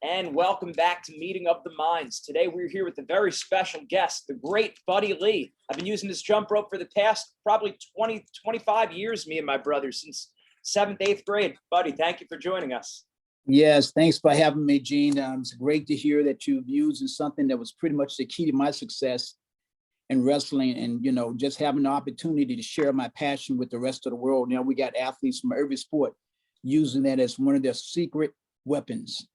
And welcome back to Meeting of the Minds. Today we're here with a very special guest, the great Buddy Lee. I've been using this jump rope for the past probably 20, 25 years, me and my brother, since 7th, 8th grade. Buddy, thank you for joining us. Yes, thanks for having me, Gene. It's great to hear that you've used something that was pretty much the key to my success in wrestling, and just having the opportunity to share my passion with the rest of the world. Now we got athletes from every sport using that as one of their secret weapons.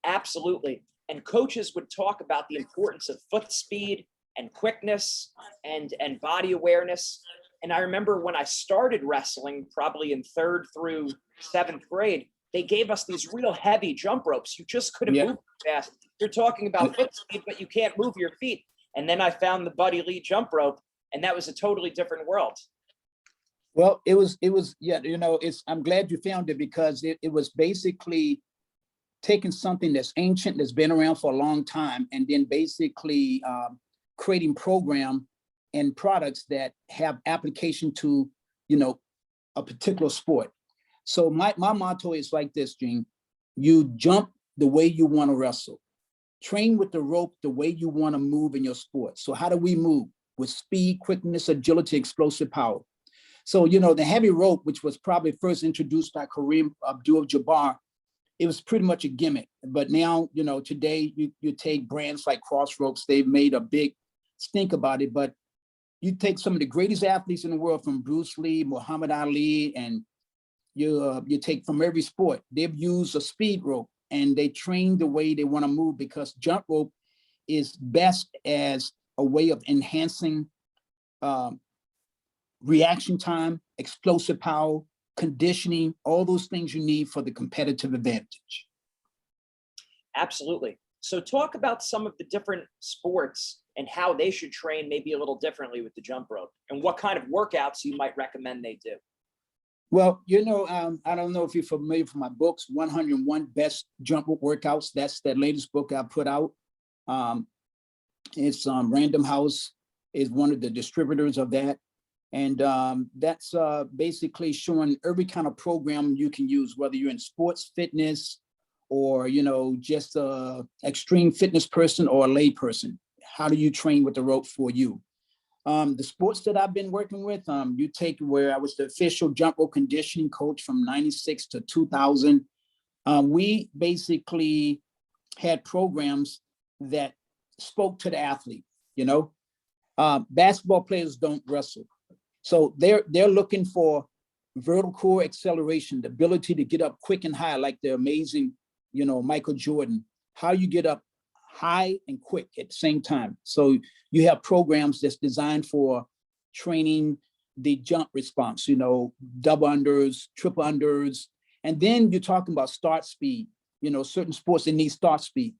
Absolutely. And coaches would talk about the importance of foot speed and quickness and body awareness. And I remember when I started wrestling, probably in 3rd through 7th grade, they gave us these real heavy jump ropes. You just couldn't move fast. You're talking about foot speed, but you can't move your feet. And then I found the Buddy Lee jump rope, and that was a totally different world. Well, it was, yeah, I'm glad you found it, because it was basically taking something that's ancient, that's been around for a long time, and then basically creating program and products that have application to, a particular sport. So my motto is like this, Gene: you jump the way you want to wrestle. Train with the rope the way you want to move in your sport. So how do we move? With speed, quickness, agility, explosive power. So, the heavy rope, which was probably first introduced by Kareem Abdul-Jabbar, it was pretty much a gimmick. But now, today you take brands like Cross Ropes, they've made a big stink about it. But you take some of the greatest athletes in the world, from Bruce Lee, Muhammad Ali, and you take from every sport, they've used a speed rope, and they train the way they want to move, because jump rope is best as a way of enhancing reaction time, explosive power, conditioning, all those things you need for the competitive advantage. Absolutely. So talk about some of the different sports and how they should train maybe a little differently with the jump rope, and what kind of workouts you might recommend they do. Well, I don't know if you're familiar with my books, 101 Best Jump Rope Workouts. That's that latest book I put out. It's Random House is one of the distributors of that. And that's basically showing every kind of program you can use, whether you're in sports fitness or, just a extreme fitness person or a lay person. How do you train with the rope for you? The sports that I've been working with, you take where I was the official jump rope conditioning coach from 96 to 2000. We basically had programs that spoke to the athlete. Basketball players don't wrestle. So they're looking for vertical acceleration, the ability to get up quick and high, like the amazing, Michael Jordan. How you get up high and quick at the same time. So you have programs that's designed for training the jump response, double unders, triple unders. And then you're talking about start speed, certain sports that need start speed.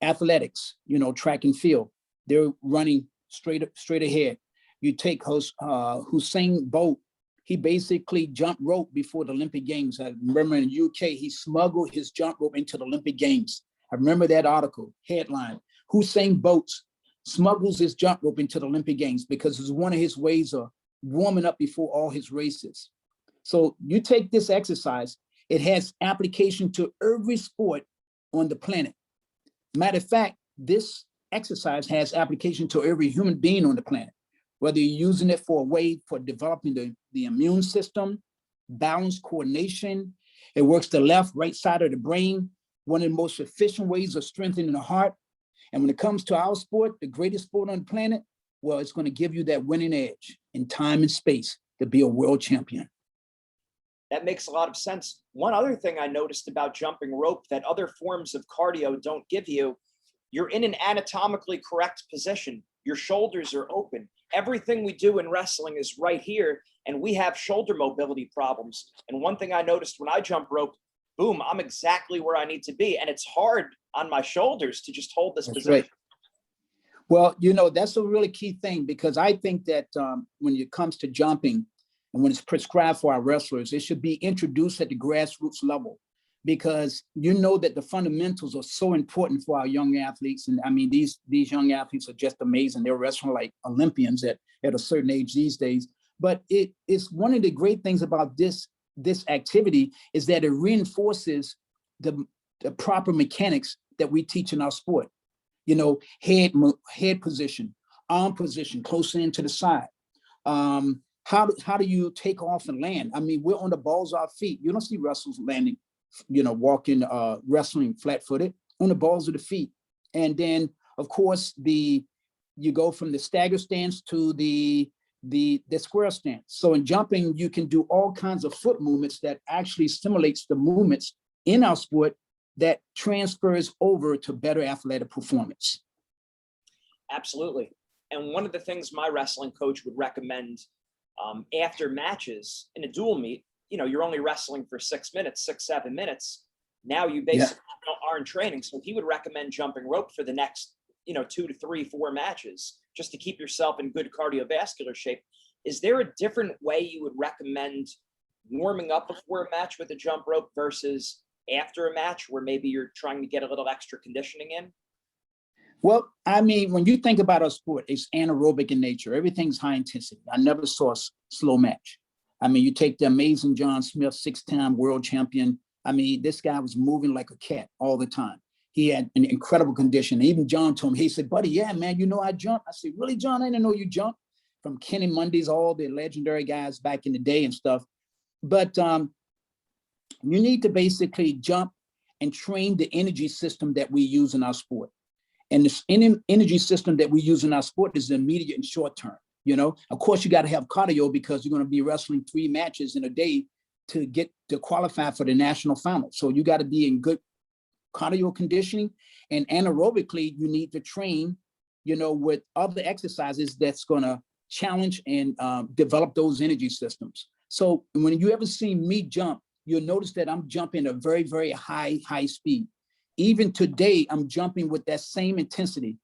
Athletics, track and field, they're running straight ahead. You take Usain Bolt, he basically jumped rope before the Olympic Games. I remember in the UK, he smuggled his jump rope into the Olympic Games. I remember that article, headline: Usain Bolt smuggles his jump rope into the Olympic Games, because it's one of his ways of warming up before all his races. So you take this exercise, it has application to every sport on the planet. Matter of fact, this exercise has application to every human being on the planet, whether you're using it for a way for developing the immune system, balance, coordination. It works the left, right side of the brain, one of the most efficient ways of strengthening the heart. And when it comes to our sport, the greatest sport on the planet, well, it's going to give you that winning edge in time and space to be a world champion. That makes a lot of sense. One other thing I noticed about jumping rope that other forms of cardio don't give you, you're in an anatomically correct position. Your shoulders are open. Everything we do in wrestling is right here, and we have shoulder mobility problems. And one thing I noticed when I jump rope, boom, I'm exactly where I need to be. And it's hard on my shoulders to just hold this position. Right. Well, that's a really key thing, because I think that when it comes to jumping and when it's prescribed for our wrestlers, it should be introduced at the grassroots level, because that the fundamentals are so important for our young athletes. And I mean, these young athletes are just amazing. They're wrestling like Olympians at a certain age these days. But it's one of the great things about this activity is that it reinforces the the proper mechanics that we teach in our sport. You know, head position, arm position, closer into the side. How do you take off and land? I mean, we're on the balls of our feet. You don't see wrestlers landing, you know, walking, wrestling flat-footed, on the balls of the feet. And then, of course, you go from the stagger stance to the square stance. So in jumping, you can do all kinds of foot movements that actually stimulates the movements in our sport that transfers over to better athletic performance. Absolutely. And one of the things my wrestling coach would recommend after matches in a dual meet, you know, you're only wrestling for 6 minutes, 7 minutes. Now you basically are in training. So he would recommend jumping rope for the next, you know, 2 to 3, 4 matches, just to keep yourself in good cardiovascular shape. Is there a different way you would recommend warming up before a match with a jump rope versus after a match where maybe you're trying to get a little extra conditioning in? Well, I mean, when you think about our sport, it's anaerobic in nature. Everything's high intensity. I never saw a slow match. I mean, you take the amazing John Smith, 6-time world champion. I mean, this guy was moving like a cat all the time. He had an incredible condition. Even John told me, he said, buddy, yeah, man, you know I jump. I said, really, John? I didn't know you jump. From Kenny Mundy's, all the legendary guys back in the day and stuff. But you need to basically jump and train the energy system that we use in our sport. And this energy system that we use in our sport is the immediate and short term. You know, of course, you got to have cardio because you're going to be wrestling 3 matches in a day to get to qualify for the national final. So you got to be in good cardio conditioning, and anaerobically, you need to train, you know, with other exercises that's going to challenge and develop those energy systems. So when you ever see me jump, you'll notice that I'm jumping at a very, very high speed. Even today, I'm jumping with that same intensity.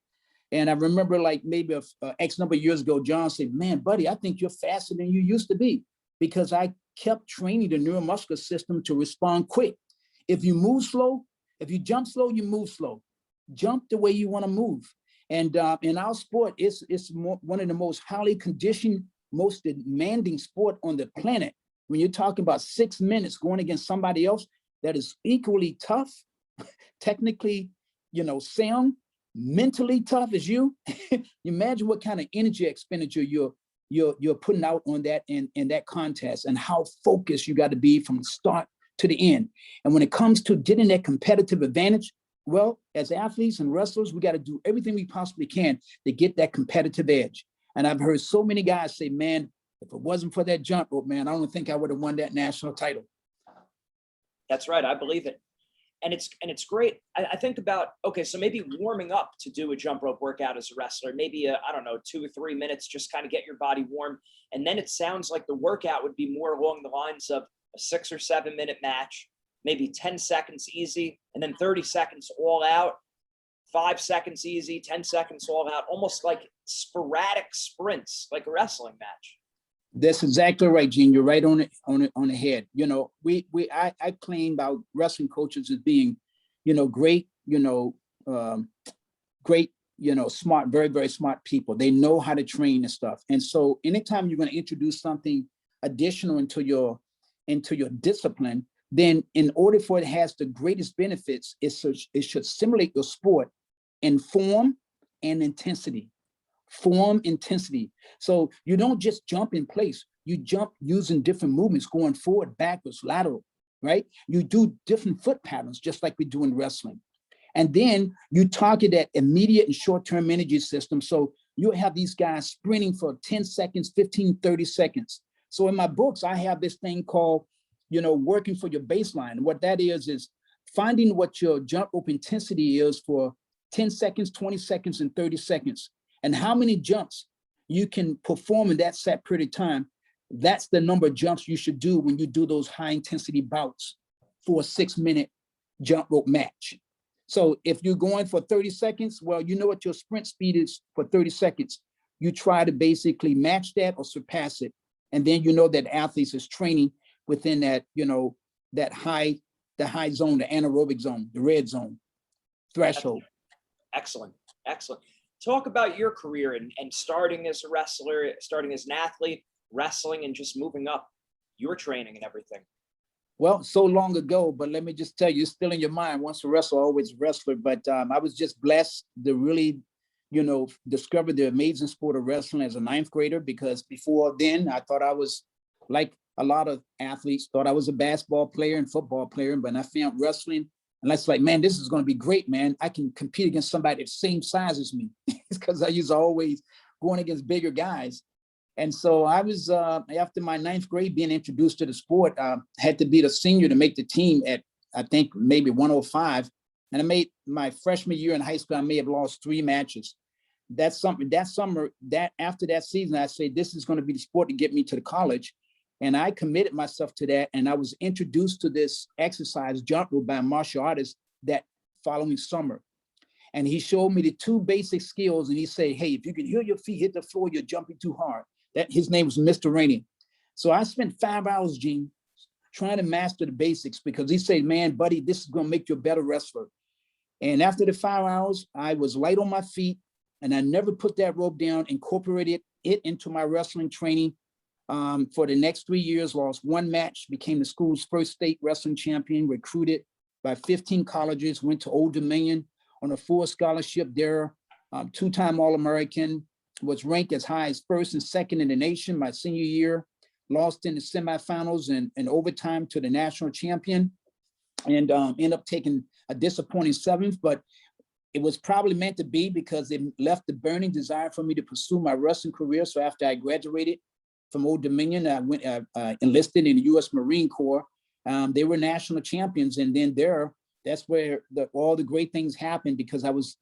And I remember, like, maybe a X number of years ago, John said, man, buddy, I think you're faster than you used to be, because I kept training the neuromuscular system to respond quick. If you move slow, if you jump slow, you move slow. Jump the way you want to move. And in our sport, it's one of the most highly conditioned, most demanding sport on the planet. When you're talking about 6 minutes going against somebody else that is equally tough, technically, you know, sound, mentally tough as you, imagine what kind of energy expenditure you're putting out on that in that contest, and how focused you got to be from the start to the end. And when it comes to getting that competitive advantage, well, as athletes and wrestlers, we got to do everything we possibly can to get that competitive edge. And I've heard so many guys say, man, if it wasn't for that jump rope, man, I don't think I would have won that national title. That's right. I believe it. And it's great. I think about, okay, so maybe warming up to do a jump rope workout as a wrestler, maybe I don't know, 2 or 3 minutes, just kind of get your body warm. And then it sounds like the workout would be more along the lines of a 6 or 7 minute match, maybe 10 seconds easy, and then 30 seconds all out, 5 seconds easy, 10 seconds all out, almost like sporadic sprints, like a wrestling match. That's exactly right, Gene. You're right on the head. You know, I claim about wrestling coaches as being, you know, great, you know, smart, very, very smart people. They know how to train and stuff. And so anytime you're going to introduce something additional into your discipline, then in order for it to have the greatest benefits, it should stimulate your sport in form and intensity. Form, intensity. So you don't just jump in place. You jump using different movements, going forward, backwards, lateral, right? You do different foot patterns, just like we do in wrestling. And then you target that immediate and short-term energy system. So you'll have these guys sprinting for 10 seconds, 15, 30 seconds. So in my books, I have this thing called, you know, working for your baseline. And what that is finding what your jump rope intensity is for 10 seconds, 20 seconds, and 30 seconds. And how many jumps you can perform in that set period of time. That's the number of jumps you should do when you do those high intensity bouts for a 6 minute jump rope match. So if you're going for 30 seconds, well, you know what your sprint speed is for 30 seconds. You try to basically match that or surpass it. And then you know that athletes is training within that, you know, that the high zone, the anaerobic zone, the red zone threshold. Excellent. Excellent. Talk about your career and starting as a wrestler, starting as an athlete, wrestling, and just moving up your training and everything. Well, so long ago, but let me just tell you, it's still in your mind. Once a wrestler, always a wrestler. But I was just blessed to really, discover the amazing sport of wrestling as a ninth grader, because before then I thought I was like a lot of athletes, thought I was a basketball player and football player, but I found wrestling. And that's like, man, this is going to be great, man. I can compete against somebody the same size as me. It's because I used to always going against bigger guys. And so I was, after my ninth grade, being introduced to the sport, had to be the senior to make the team at, I think, maybe 105. And I made my freshman year in high school, I may have lost 3 matches. That summer, that after that season, I said, this is going to be the sport to get me to the college. And I committed myself to that. And I was introduced to this exercise, jump rope, by a martial artist that following summer. And he showed me the 2 basic skills. And he said, hey, if you can hear your feet hit the floor, you're jumping too hard. That his name was Mr. Rainey. So I spent 5 hours, Gene, trying to master the basics, because he said, man, buddy, this is going to make you a better wrestler. And after the 5 hours, I was light on my feet, and I never put that rope down, incorporated it into my wrestling training. For the next 3 years, lost 1 match, became the school's first state wrestling champion, recruited by 15 colleges, went to Old Dominion on a full scholarship there, 2-time All-American, was ranked as high as 1st and 2nd in the nation my senior year, lost in the semifinals and overtime to the national champion, and ended up taking a disappointing 7th, but it was probably meant to be, because it left the burning desire for me to pursue my wrestling career. So after I graduated from Old Dominion, I went enlisted in the US Marine Corps. They were national champions, and then that's where all the great things happened, because I was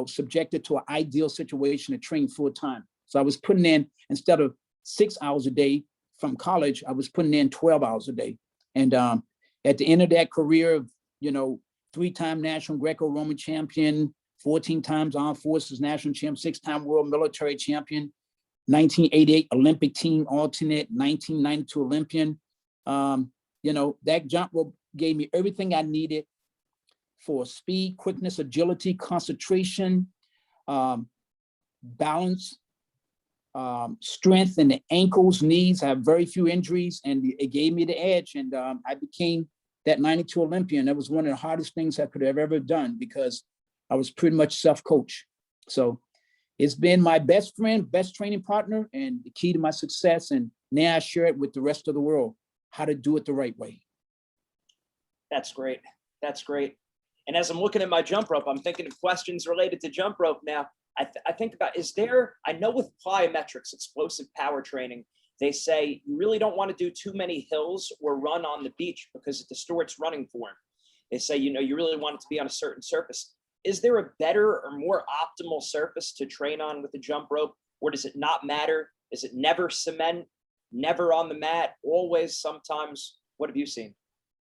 subjected to an ideal situation to train full time. So I was putting in, instead of 6 hours a day from college, I was putting in 12 hours a day. And at the end of that career, 3-time national Greco-Roman champion, 14 times Armed Forces national champion, 6-time world military champion, 1988 Olympic team alternate, 1992 Olympian. That jump rope gave me everything I needed for speed, quickness, agility, concentration, balance, strength in the ankles, knees. I have very few injuries, and it gave me the edge. And I became that 92 Olympian. That was one of the hardest things I could have ever done, because I was pretty much self-coached. So it's been my best friend, best training partner, and the key to my success. And now I share it with the rest of the world, how to do it the right way. That's great. That's great. And as I'm looking at my jump rope, I'm thinking of questions related to jump rope now. I think about, I know with plyometrics, explosive power training, they say you really don't want to do too many hills or run on the beach, because it distorts running form. They say, you really want it to be on a certain surface. Is there a better or more optimal surface to train on with the jump rope, or does it not matter? Is it never cement, never on the mat, always, sometimes? What have you seen?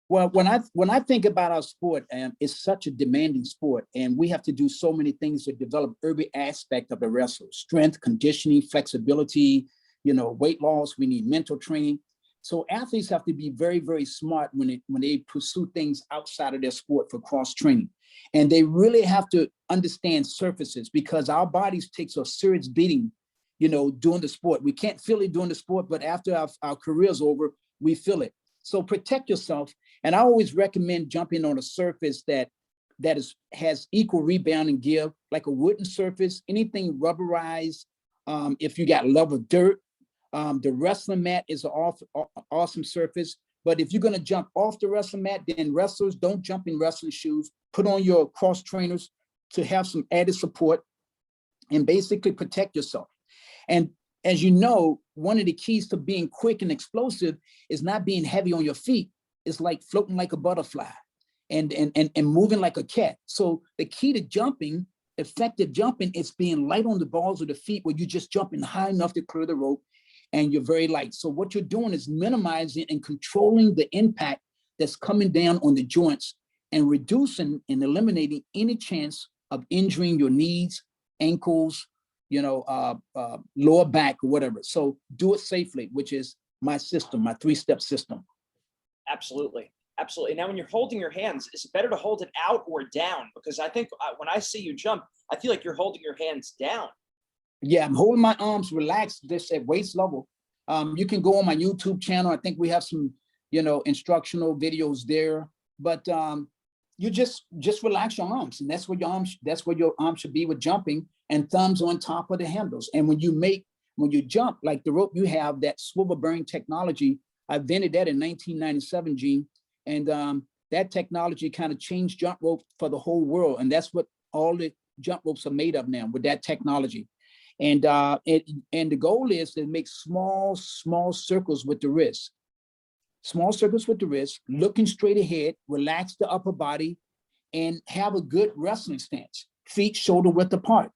Well, when I think about our sport, it's such a demanding sport, and we have to do so many things to develop every aspect of the wrestler: strength, conditioning, flexibility, weight loss. We need mental training. So athletes have to be very, very smart when they pursue things outside of their sport for cross training, and they really have to understand surfaces, because our bodies take a serious beating, during the sport. We can't feel it during the sport, but after our career's over, we feel it. So protect yourself. And I always recommend jumping on a surface that has equal rebounding give, like a wooden surface, anything rubberized. If you got level dirt, the wrestling mat is an awesome surface. But if you're going to jump off the wrestling mat, then wrestlers don't jump in wrestling shoes. Put on your cross trainers to have some added support, and basically protect yourself. And as you know, one of the keys to being quick and explosive is not being heavy on your feet. It's like floating like a butterfly and moving like a cat. So the key to jumping, effective jumping, is being light on the balls of the feet, where you're just jumping high enough to clear the rope, and you're very light. So what you're doing is minimizing and controlling the impact that's coming down on the joints, and reducing and eliminating any chance of injuring your knees, ankles, lower back, or whatever. So do it safely, which is my system, my 3-step system. Absolutely. Absolutely. Now, when you're holding your hands, is it better to hold it out or down? Because I think when I see you jump, I feel like you're holding your hands down. Yeah, I'm holding my arms relaxed, this at waist level. You can go on my YouTube channel. I think we have some instructional videos there, but you just relax your arms, and that's where your arms should be with jumping, and thumbs on top of the handles. And when you jump, like the rope, you have that swivel bearing technology. I invented that in 1997, Gene, and that technology kind of changed jump rope for the whole world, and that's what all the jump ropes are made of now, with that technology. And the goal is to make small circles with the wrist. Small circles with the wrist, looking straight ahead, relax the upper body, and have a good wrestling stance, feet shoulder width apart.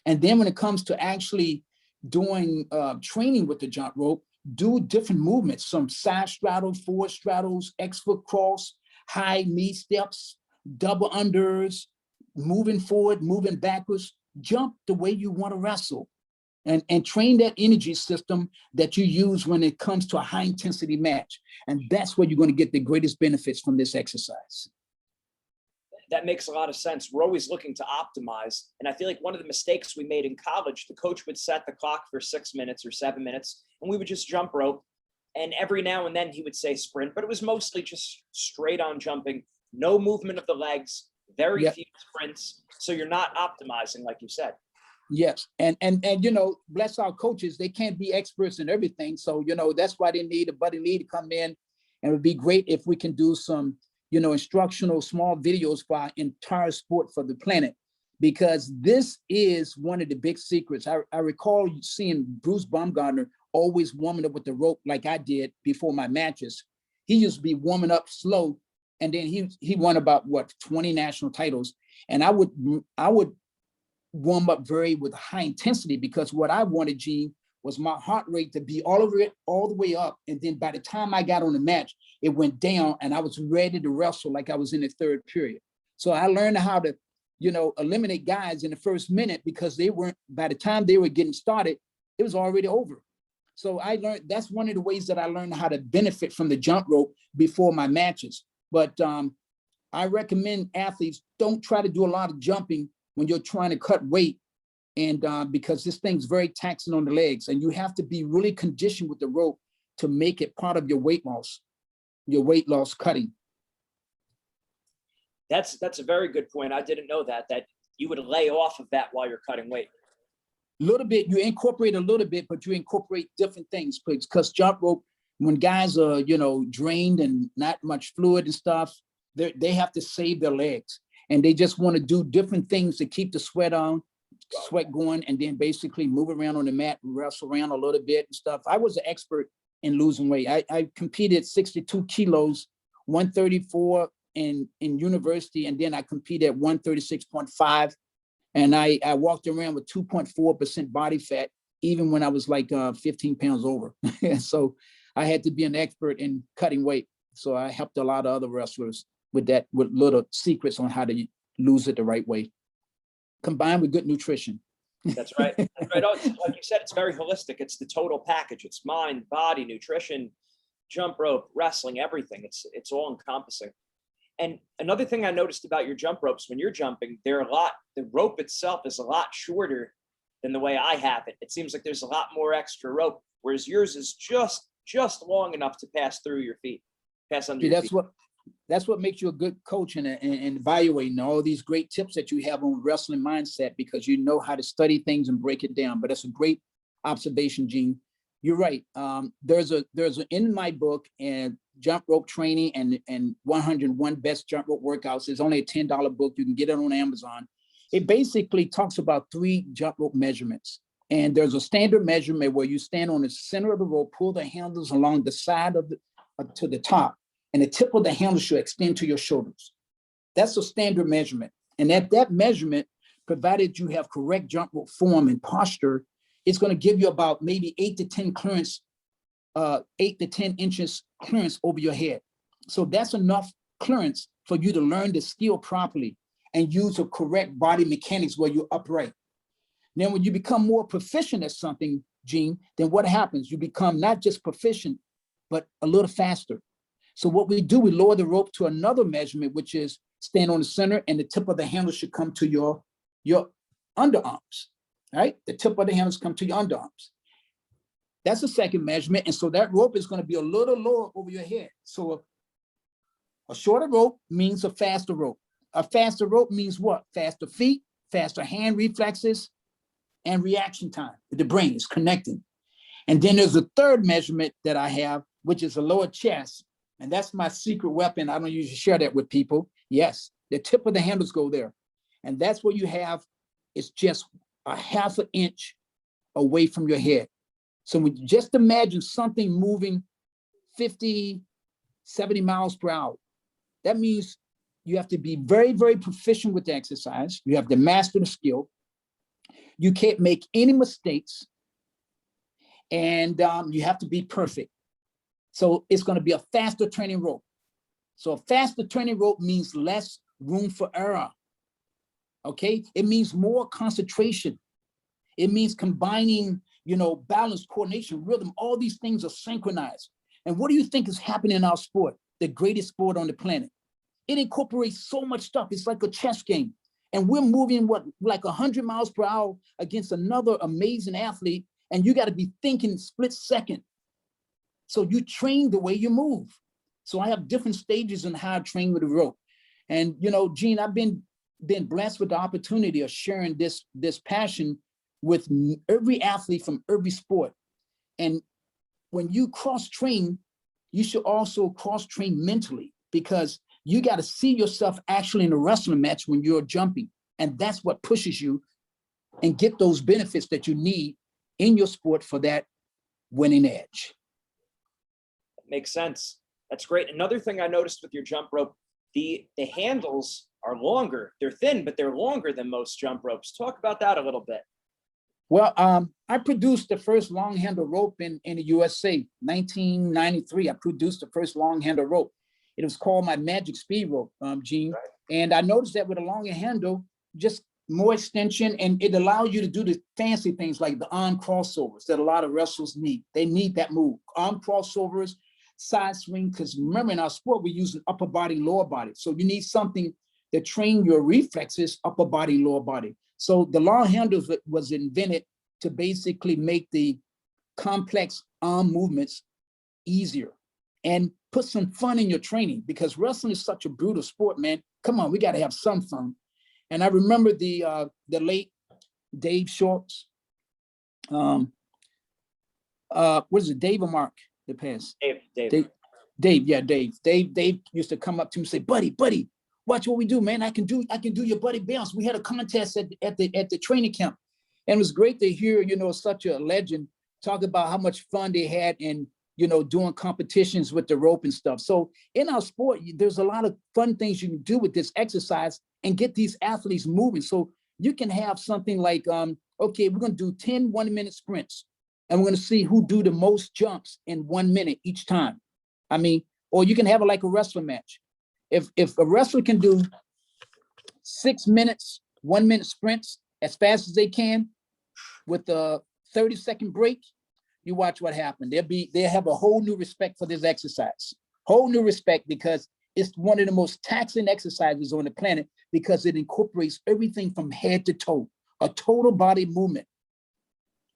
And then when it comes to actually doing training with the jump rope, do different movements, some side straddle, forward straddles, X-foot cross, high knee steps, double unders, moving forward, moving backwards. Jump the way you want to wrestle, and train that energy system that you use when it comes to a high intensity match. And that's where you're going to get the greatest benefits from this exercise. That makes a lot of sense. We're always looking to optimize. And I feel like one of the mistakes we made in college, the coach would set the clock for 6 minutes or 7 minutes, and we would just jump rope. And every now and then he would say sprint, but it was mostly just straight on jumping, no movement of the legs, very few sprints. So you're not optimizing, like you said. Yes, and bless our coaches, they can't be experts in everything. So, that's why they need a buddy lead to come in. And it would be great if we can do some, instructional small videos for our entire sport for the planet, because this is one of the big secrets. I recall seeing Bruce Baumgartner always warming up with the rope like I did before my matches. He used to be warming up slow, and then he won about 20 national titles. And I would warm up with high intensity, because what I wanted, Gene, was my heart rate to be all the way up. And then by the time I got on the match, it went down and I was ready to wrestle like I was in the third period. So I learned how to, eliminate guys in the first minute, because by the time they were getting started, it was already over. So I learned, that's one of the ways that I learned how to benefit from the jump rope before my matches. But I recommend athletes don't try to do a lot of jumping when you're trying to cut weight, and because this thing's very taxing on the legs, and you have to be really conditioned with the rope to make it part of your weight loss cutting. That's a very good point. I didn't know that you would lay off of that while you're cutting weight. A little bit, you incorporate a little bit, but you incorporate different things, because jump rope, when guys are, drained and not much fluid and stuff, they have to save their legs, and they just want to do different things to keep the sweat going, and then basically move around on the mat, wrestle around a little bit and stuff. I was an expert in losing weight. I competed 62 kilos, 134 in university, and then I competed at 136.5. And I walked around with 2.4% body fat, even when I was like 15 pounds over. So I had to be an expert in cutting weight. So I helped a lot of other wrestlers with little secrets on how to lose it the right way, combined with good nutrition. That's right. That's right. Oh, like you said, it's very holistic. It's the total package. It's mind, body, nutrition, jump rope, wrestling, everything. It's all encompassing. And another thing I noticed about your jump ropes, when you're jumping, the rope itself is a lot shorter than the way I have it. It seems like there's a lot more extra rope, whereas yours is just long enough to pass through your feet, pass under your feet. That's what makes you a good coach and evaluating all these great tips that you have on wrestling mindset, because you know how to study things and break it down. But that's a great observation, Gene. You're right. There's in my book, and jump rope training and 101 best jump rope workouts. It's only a $10 book. You can get it on Amazon. It basically talks about 3 jump rope measurements. And there's a standard measurement where you stand on the center of the rope, pull the handles along the side of to the top, and the tip of the handle should extend to your shoulders. That's a standard measurement. And at that measurement, provided you have correct jump rope form and posture, it's going to give you about maybe 8 to 10 inches clearance over your head. So that's enough clearance for you to learn the skill properly and use the correct body mechanics where you're upright. Then when you become more proficient at something, Gene, then what happens? You become not just proficient, but a little faster. So what we do, we lower the rope to another measurement, which is stand on the center, and the tip of the handle should come to your underarms, right? The tip of the handles come to your underarms. That's the second measurement. And so that rope is going to be a little lower over your head. So a shorter rope means a faster rope. A faster rope means what? Faster feet, faster hand reflexes, and reaction time. The brain is connecting. And then there's a third measurement that I have, which is a lower chest. And that's my secret weapon. I don't usually share that with people. Yes, the tip of the handles go there. And that's what you have. It's just a half an inch away from your head. So when you just imagine something moving 50, 70 miles per hour, that means you have to be very, very proficient with the exercise. You have to master the skill. You can't make any mistakes. And you have to be perfect. So it's going to be a faster training rope. So a faster training rope means less room for error. Okay, it means more concentration. It means combining, balance, coordination, rhythm. All these things are synchronized. And what do you think is happening in our sport, the greatest sport on the planet? It incorporates so much stuff. It's like a chess game. And we're moving like 100 miles per hour against another amazing athlete. And you got to be thinking split second. So you train the way you move. So I have different stages in how I train with the rope. And, Gene, I've been blessed with the opportunity of sharing this passion with every athlete from every sport. And when you cross-train, you should also cross-train mentally, because you got to see yourself actually in a wrestling match when you're jumping. And that's what pushes you and get those benefits that you need in your sport for that winning edge. Makes sense. That's great. Another thing I noticed with your jump rope, the handles are longer. They're thin, but they're longer than most jump ropes. Talk about that a little bit. Well, I produced the first long handle rope in the USA, 1993. I produced the first long handle rope. It was called my Magic Speed Rope, Gene. Right. And I noticed that with a longer handle, just more extension, and it allows you to do the fancy things like the arm crossovers that a lot of wrestlers need. They need that move. Arm crossovers, side swing, because remember in our sport, we use an upper body, lower body. So you need something that train your reflexes, upper body, lower body. So the long handle was invented to basically make the complex arm movements easier and put some fun in your training, because wrestling is such a brutal sport, man. Come on, we got to have some fun. And I remember the late Dave Shorts. What is it, Dave or Mark? The past. Dave. Dave used to come up to me and say, buddy, watch what we do, man. I can do your buddy bounce. We had a contest at the training camp. And it was great to hear, such a legend talk about how much fun they had in, doing competitions with the rope and stuff. So in our sport, there's a lot of fun things you can do with this exercise and get these athletes moving. So you can have something like, okay, we're going to do 10 1-minute sprints, and we're going to see who do the most jumps in 1 minute each time. I mean, or you can have it like a wrestling match. If a wrestler can do 6 minutes, 1-minute sprints as fast as they can with a 30-second break, you watch what happened. They'll have a whole new respect for this exercise. Whole new respect, because it's one of the most taxing exercises on the planet, because it incorporates everything from head to toe, a total body movement.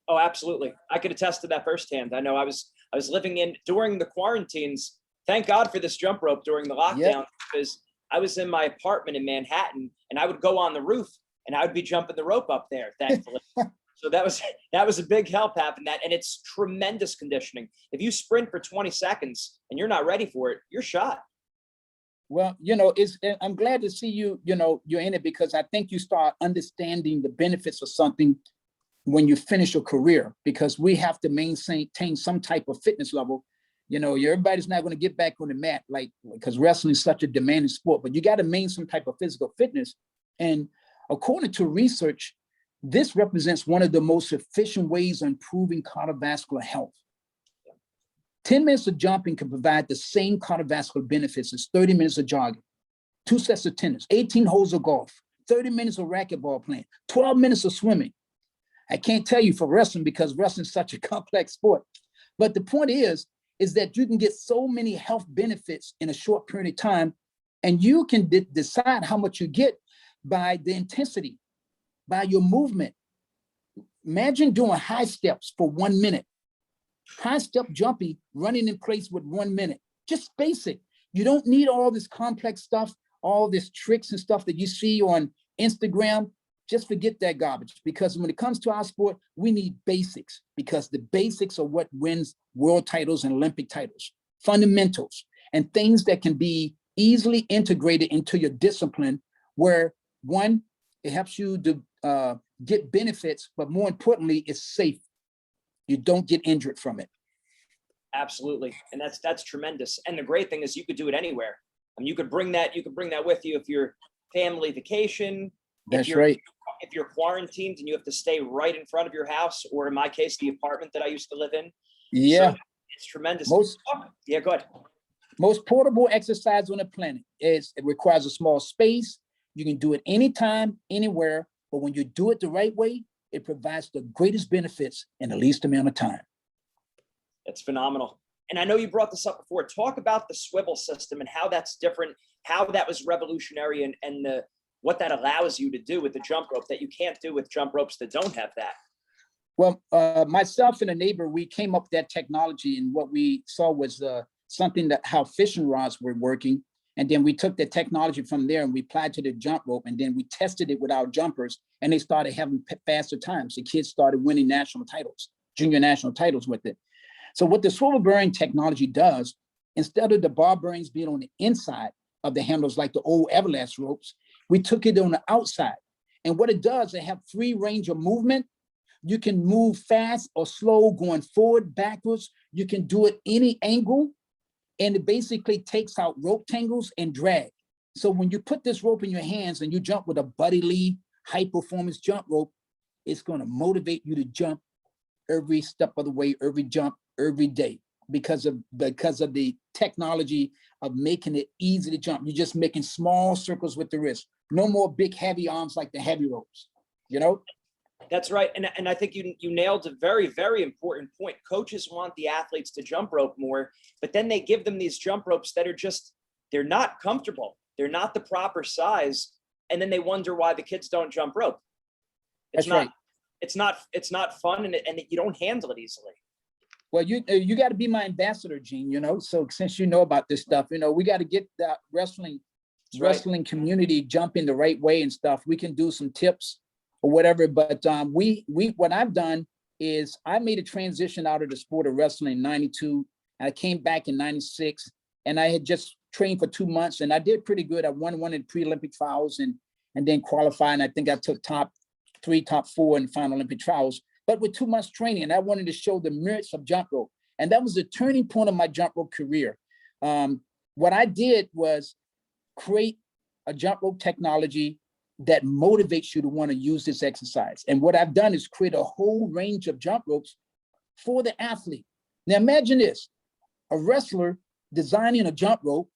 Oh, absolutely. I could attest to that firsthand. I know I was living during the quarantines. Thank God for this jump rope during the lockdown, because I was in my apartment in Manhattan, and I would go on the roof and I would be jumping the rope up there, thankfully. So that was a big help having that. And it's tremendous conditioning. If you sprint for 20 seconds and you're not ready for it, you're shot. Well, I'm glad to see you're in it, because I think you start understanding the benefits of something when you finish your career, because we have to maintain some type of fitness level. Everybody's not going to get back on the mat, because wrestling is such a demanding sport, but you got to maintain some type of physical fitness. And according to research, this represents one of the most efficient ways of improving cardiovascular health. 10 minutes of jumping can provide the same cardiovascular benefits as 30 minutes of jogging, 2 sets of tennis, 18 holes of golf, 30 minutes of racquetball playing, 12 minutes of swimming. I can't tell you for wrestling, because wrestling is such a complex sport. But the point is that you can get so many health benefits in a short period of time, and you can decide how much you get by the intensity, by your movement. Imagine doing high steps for 1 minute. High step jumping, running in place with 1 minute, just basic. You don't need all this complex stuff, all this tricks and stuff that you see on Instagram. Just forget that garbage, because when it comes to our sport, we need basics, because the basics are what wins world titles and Olympic titles. Fundamentals and things that can be easily integrated into your discipline, where one, it helps you to get benefits, but more importantly, it's safe. You don't get injured from it. Absolutely. And that's tremendous. And the great thing is you could do it anywhere. I mean, you could bring that with you if you're family vacation. That's right. If you're quarantined and you have to stay right in front of your house, or in my case, the apartment that I used to live in. Yeah. So it's tremendous. Yeah, go ahead. Most portable exercise on the planet is, it requires a small space. You can do it anytime, anywhere, but when you do it the right way, it provides the greatest benefits in the least amount of time. It's phenomenal. And I know you brought this up before. Talk about the swivel system and how that's different, how that was revolutionary, and what that allows you to do with the jump rope that you can't do with jump ropes that don't have that. Well, myself and a neighbor, we came up with that technology, and what we saw was something that how fishing rods were working. And then we took the technology from there and we applied to the jump rope, and then we tested it with our jumpers, and they started having faster times. The kids started winning national titles, junior national titles with it. So what the swivel bearing technology does, instead of the bar bearings being on the inside of the handles like the old Everlast ropes, we took it on the outside. And what it does, it have free range of movement. You can move fast or slow, going forward, backwards. You can do it any angle. And it basically takes out rope tangles and drag. So when you put this rope in your hands and you jump with a Buddy Lee high performance jump rope, it's going to motivate you to jump every step of the way, every jump, every day, because of the technology of making it easy to jump. You're just making small circles with the wrist. No more big heavy arms like the heavy ropes, you know? That's right. And I think you nailed a very, very important point. Coaches want the athletes to jump rope more, but then they give them these jump ropes that are they're not comfortable. They're not the proper size. And then they wonder why the kids don't jump rope. It's not fun, and you don't handle it easily. Well, you got to be my ambassador, Gene, you know? So since you know about this stuff, you know, we got to get that wrestling community jumping the right way and stuff. We can do some tips or whatever, but what I've done is I made a transition out of the sport of wrestling in 92. I came back in 96, and I had just trained for 2 months, and I did pretty good. I won one in pre-Olympic trials and then qualified, and I think I took top 3, top 4 in the final Olympic trials. But with 2 months training, and I wanted to show the merits of jump rope. And that was the turning point of my jump rope career. What I did was create a jump rope technology that motivates you to want to use this exercise. And what I've done is create a whole range of jump ropes for the athlete. Now imagine this, a wrestler designing a jump rope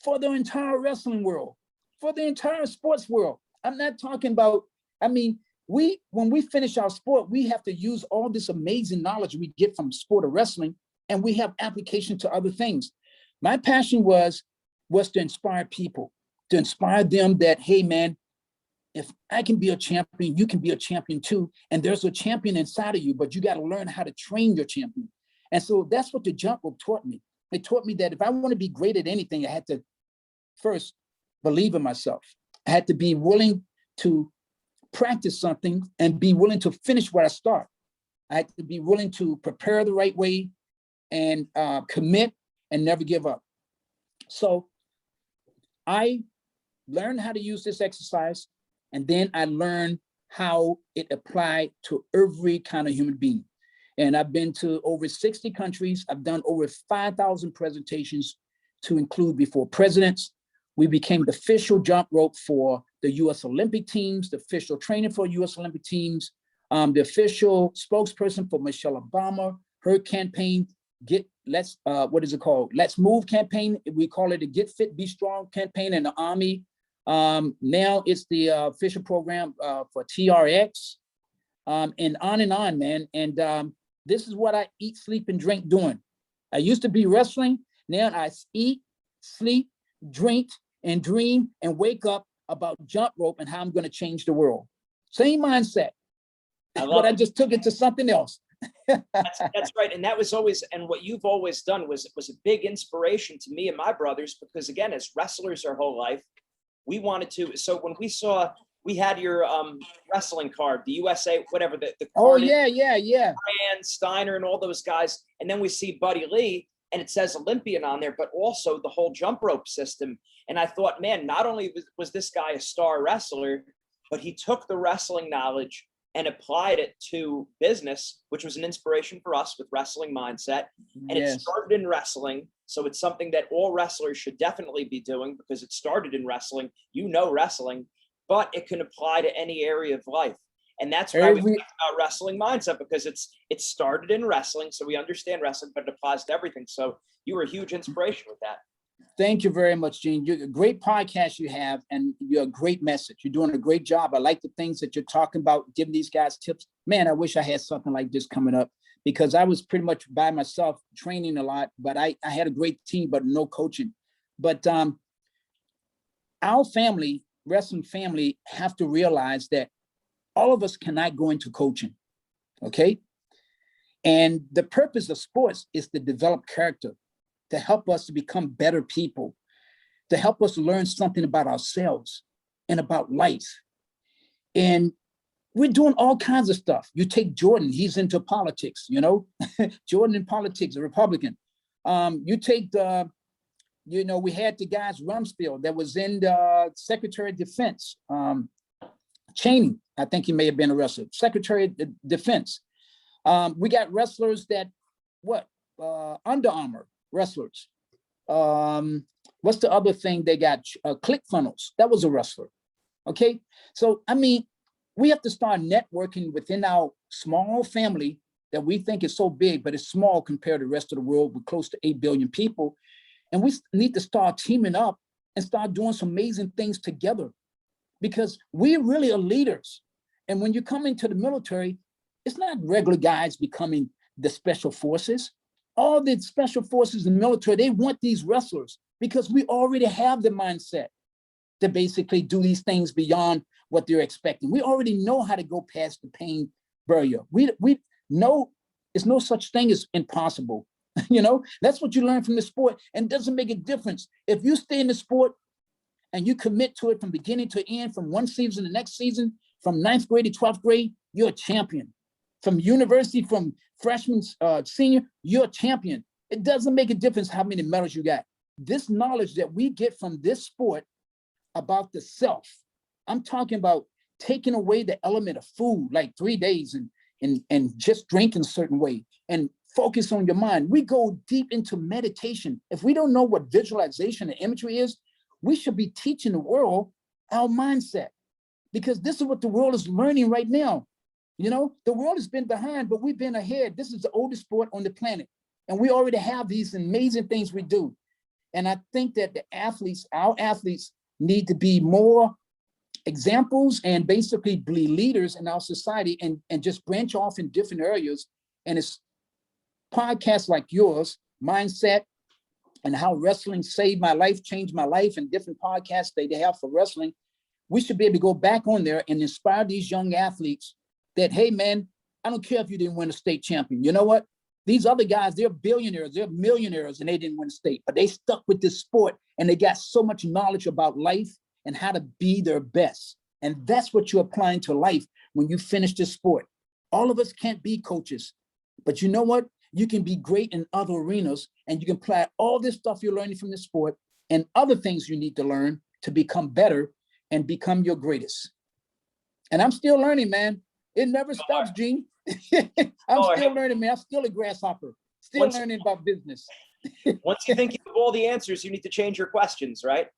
for the entire wrestling world, for the entire sports world. I'm not talking about, when we finish our sport, we have to use all this amazing knowledge we get from sport of wrestling, and we have application to other things. My passion was to inspire people, to inspire them that, hey man, if I can be a champion, you can be a champion too. And there's a champion inside of you, but you got to learn how to train your champion. And so that's what the jump rope taught me. It taught me that if I want to be great at anything, I had to first believe in myself. I had to be willing to practice something and be willing to finish what I start. I had to be willing to prepare the right way and commit and never give up. So I learned how to use this exercise, and then I learned how it applied to every kind of human being. And I've been to over 60 countries. I've done over 5,000 presentations to include before presidents. We became the official jump rope for the US Olympic teams, the official training for US Olympic teams, the official spokesperson for Michelle Obama, her campaign, Let's Move campaign. We call it a Get Fit, Be Strong campaign in the Army. Now it's the official program for TRX, and on, man. And this is what I eat, sleep, and drink doing. I used to be wrestling. Now I eat, sleep, drink, and dream, and wake up about jump rope and how I'm going to change the world. Same mindset, but I just took it to something else. That's right. And that was always, and what you've always done was a big inspiration to me and my brothers, because again, as wrestlers our whole life, we wanted to. So when we had your wrestling card, the USA, whatever the Oh card, yeah, yeah, yeah. Rand, Steiner, and all those guys, and then we see Buddy Lee, and it says Olympian on there, but also the whole jump rope system. And I thought, man, not only was this guy a star wrestler, but he took the wrestling knowledge and applied it to business, which was an inspiration for us with Wrestling Mindset. And Yes. it started in wrestling. So it's something that all wrestlers should definitely be doing, because it started in wrestling, wrestling, but it can apply to any area of life. And that's why we talk about Wrestling Mindset, because it started in wrestling. So we understand wrestling, but it applies to everything. So you were a huge inspiration with that. Thank you very much, Gene. You're a great podcast you have, and you're a great message. You're doing a great job. I like the things that you're talking about, giving these guys tips. Man, I wish I had something like this coming up, because I was pretty much by myself training a lot, but I had a great team, but no coaching. But our family, wrestling family, have to realize that all of us cannot go into coaching, okay? And the purpose of sports is to develop character, to help us to become better people, to help us learn something about ourselves and about life. And we're doing all kinds of stuff. You take Jordan, he's into politics, you know, Jordan in politics, a Republican. You take the, you know, we had the guys Rumsfeld that was in the Secretary of Defense, Cheney, I think he may have been a wrestler, Secretary of Defense. We got wrestlers that, Under Armour wrestlers. What's the other thing they got? ClickFunnels, that was a wrestler. Okay, so I mean, we have to start networking within our small family that we think is so big, but it's small compared to the rest of the world with close to 8 billion people. And we need to start teaming up and start doing some amazing things together, because we really are leaders. And when you come into the military, it's not regular guys becoming the special forces. All the special forces in the military, they want these wrestlers, because we already have the mindset to basically do these things beyond what they're expecting. We already know how to go past the pain barrier. We know there's no such thing as impossible. You know, that's what you learn from the sport, and it doesn't make a difference. If you stay in the sport and you commit to it from beginning to end, from one season to the next season, from 9th grade to 12th grade, you're a champion. From university, from freshman, senior, you're a champion. It doesn't make a difference how many medals you got. This knowledge that we get from this sport about the self, I'm talking about taking away the element of food, like 3 days and just drinking a certain way and focus on your mind. We go deep into meditation. If we don't know what visualization and imagery is, we should be teaching the world our mindset, because this is what the world is learning right now. You know, the world has been behind, but we've been ahead. This is the oldest sport on the planet, and we already have these amazing things we do. And I think that the athletes, our athletes, need to be more examples and basically be leaders in our society, and just branch off in different areas. And it's podcasts like yours, Mindset, and how wrestling saved my life, changed my life, and different podcasts they have for wrestling. We should be able to go back on there and inspire these young athletes that, hey, man, I don't care if you didn't win a state champion. You know what? These other guys, they're billionaires, they're millionaires, and they didn't win a state, but they stuck with this sport, and they got so much knowledge about life and how to be their best. And that's what you're applying to life when you finish this sport. All of us can't be coaches, but you know what? You can be great in other arenas, and you can apply all this stuff you're learning from the sport and other things you need to learn to become better and become your greatest. And I'm still learning, man. It never stops, Gene. I'm still learning, man. I'm still a grasshopper, still learning about business. Once you think you have all the answers, you need to change your questions, right?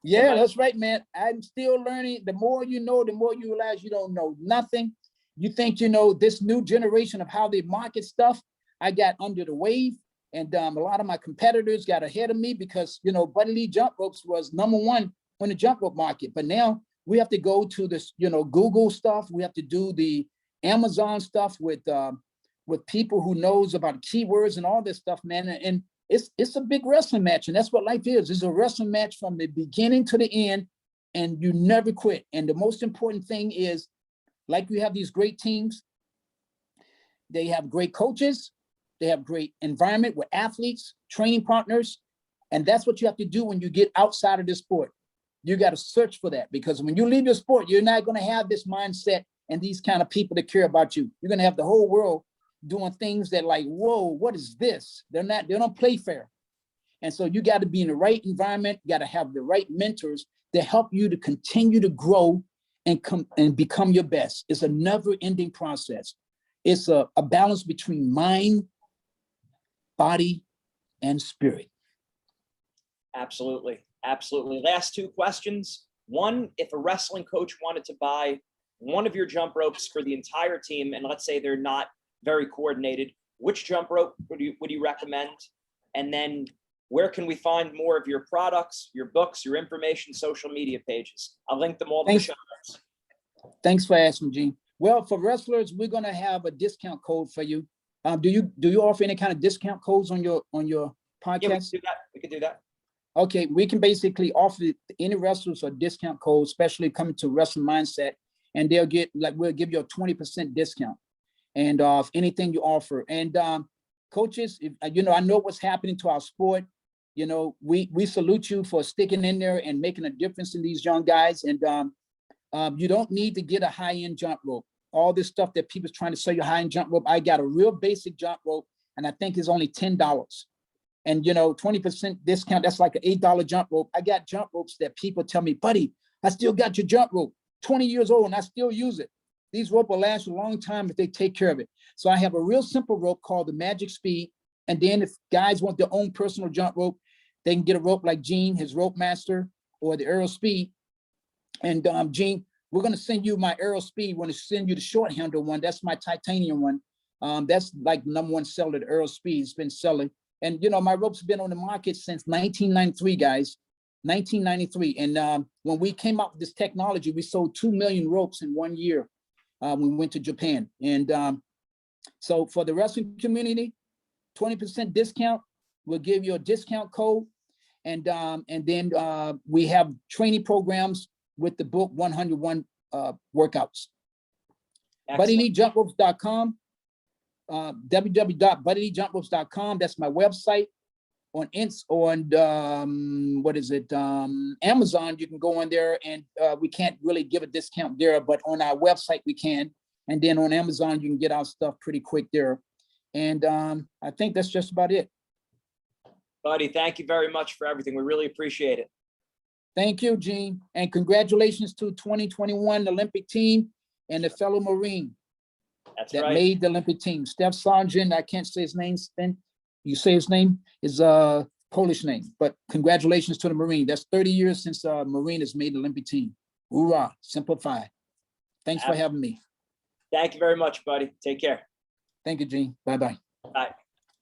Yeah, that's right, man. I'm still learning. The more you know, the more you realize you don't know nothing. You think you know this new generation of how they market stuff. I got under the wave, and a lot of my competitors got ahead of me because, you know, Buddy Lee jump ropes was #1 on the jump rope market. But now we have to go to this, you know, Google stuff. We have to do the Amazon stuff with people who knows about keywords and all this stuff, man. And it's a big wrestling match, and that's what life is. It's a wrestling match from the beginning to the end, and you never quit. And the most important thing is, like we have these great teams, They have great coaches. They have great environment with athletes, training partners. And that's what you have to do when you get outside of the sport. You got to search for that, because when you leave your sport, you're not going to have this mindset and these kind of people that care about you. You're going to have the whole world doing things that like, whoa, what is this? They don't play fair. And so you got to be in the right environment. You got to have the right mentors that help you to continue to grow and come and become your best. It's a never ending process. It's a balance between mind, body, and spirit. Absolutely. Absolutely. Last two questions. One, if a wrestling coach wanted to buy one of your jump ropes for the entire team, and let's say they're not very coordinated, which jump rope would you recommend? And then where can we find more of your products, your books, your information, social media pages? I'll link them all to the show notes. Thanks for asking, Gene. Well, for wrestlers, we're going to have a discount code for you. Do you offer any kind of discount codes on your podcast? Yeah, we can do that. We can do that. Okay, we can basically offer any wrestlers a discount code, especially coming to Wrestling Mindset, and they'll get, like, we'll give you a 20% discount and off anything you offer. And coaches, if, I know what's happening to our sport. We salute you for sticking in there and making a difference in these young guys. And you don't need to get a high-end jump rope. All this stuff that people's trying to sell you high-end jump rope, I got a real basic jump rope, and I think it's only $10. And 20% discount, that's like an $8 jump rope. I got jump ropes that people tell me, buddy, I still got your jump rope, 20 years old, and I still use it. These rope will last a long time if they take care of it. So I have a real simple rope called the Magic Speed. And then if guys want their own personal jump rope, they can get a rope like Gene, his Rope Master, or the Aero Speed. And Gene, we're going to send you my Aero Speed. We're going to send you the short handle one. That's my titanium one. That's like the #1 seller, the Aero Speed. It's been selling. And, my ropes have been on the market since 1993, guys, 1993. And when we came out with this technology, we sold 2 million ropes in 1 year when we went to Japan. And so for the wrestling community, 20% discount, we'll give you a discount code. And then we have training programs with the book 101 workouts. BuddyLeeJumpRopes.com. www.buddyleejump.com. That's my website. On Amazon, you can go on there, and we can't really give a discount there, but on our website we can. And then on Amazon, you can get our stuff pretty quick there. And I think that's just about it. Buddy, thank you very much for everything. We really appreciate it. Thank you, Gene. And congratulations to 2021 Olympic team and the fellow Marine. That's that right. Made the Olympic team. Steph Sargent, I can't say his name. You say his name is a Polish name, but congratulations to the Marine. That's 30 years since Marine has made the Olympic team. Hoorah, simplify. Thanks for having me. Thank you very much, buddy. Take care. Thank you, Gene. Bye-bye.